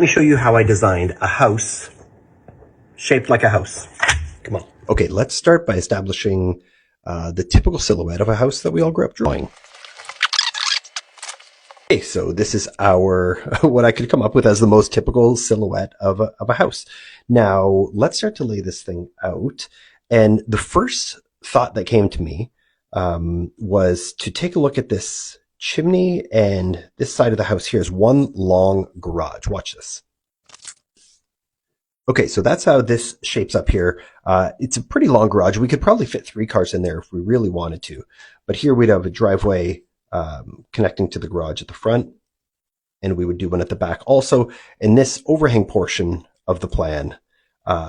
Let me show you how I designed a house shaped like a house. Come on. Okay, let's start by establishing the typical silhouette of a house that we all grew up drawing. Okay, so this is our, what I could come up with as the most typical silhouette of a house. Now, let's start to lay this thing out. And the first thought that came to me was to take a look at this chimney, and this side of the house here is one long garage. Watch this. Okay, so that's how this shapes up here. It's a pretty long garage. We could probably fit 3 cars in there if we really wanted to. But here we'd have a driveway connecting to the garage at the front, and we would do one at the back also. And this overhang portion of the plan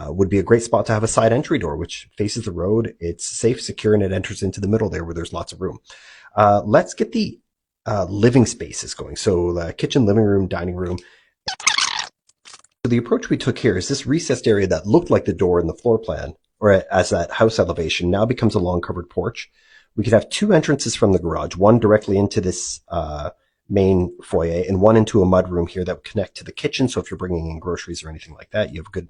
would be a great spot to have a side entry door, which faces the road. It's safe, secure, and it enters into the middle there where there's lots of room. Let's get the living spaces going. So the kitchen, living room, dining room. So the approach we took here is this recessed area that looked like the door in the floor plan, or as that house elevation, now becomes a long covered porch. We could have 2 entrances from the garage, one directly into this main foyer and one into a mudroom here that would connect to the kitchen. So if you're bringing in groceries or anything like that, you have a good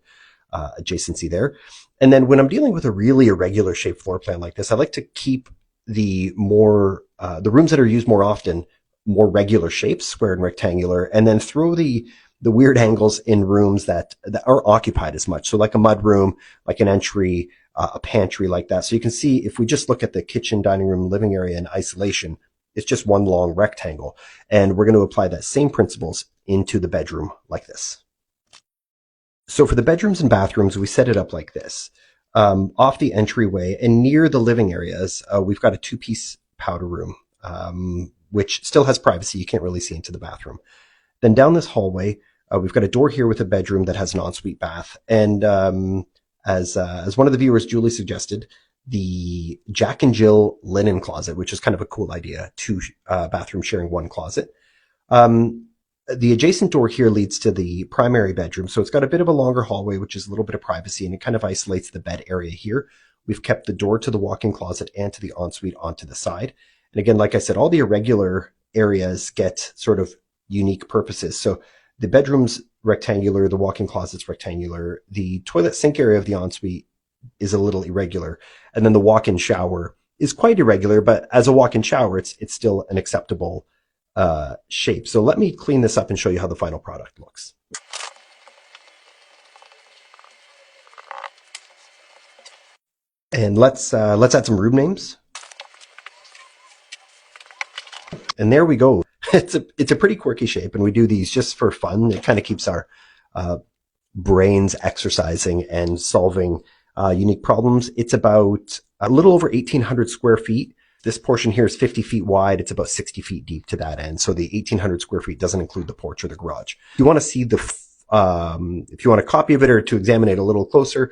adjacency there. And then when I'm dealing with a really irregular shaped floor plan like this, I like to keep the rooms that are used more often, more regular shapes, square and rectangular, and then throw the weird angles in rooms that are occupied as much. So like a mud room, like an entry, a pantry like that. So you can see if we just look at the kitchen, dining room, living area in isolation, it's just one long rectangle. And we're going to apply that same principles into the bedroom like this. So for the bedrooms and bathrooms, we set it up like this. Off the entryway and near the living areas, we've got a 2-piece powder room, which still has privacy. You can't really see into the bathroom. Then down this hallway, we've got a door here with a bedroom that has an ensuite bath. And as one of the viewers, Julie, suggested, the Jack and Jill linen closet, which is kind of a cool idea, 2 bathrooms sharing 1 closet. The adjacent door here leads to the primary bedroom. So it's got a bit of a longer hallway, which is a little bit of privacy, and it kind of isolates the bed area here. We've kept the door to the walk-in closet and to the ensuite onto the side. And again, like I said, all the irregular areas get sort of unique purposes. So the bedroom's rectangular, the walk-in closet's rectangular, the toilet sink area of the ensuite is a little irregular, and then the walk-in shower is quite irregular, but as a walk-in shower, it's still an acceptable shape. So let me clean this up and show you how the final product looks. And let's add some room names. And there we go. It's a pretty quirky shape, and we do these just for fun. It kind of keeps our brains exercising and solving unique problems. It's about a little over 1,800 square feet. This portion here is 50 feet wide. It's about 60 feet deep to that end. So the 1,800 square feet doesn't include the porch or the garage. If you want to see if you want a copy of it or to examine it a little closer,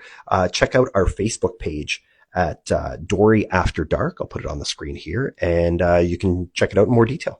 check out our Facebook page at Dory After Dark. I'll put it on the screen here, and you can check it out in more detail.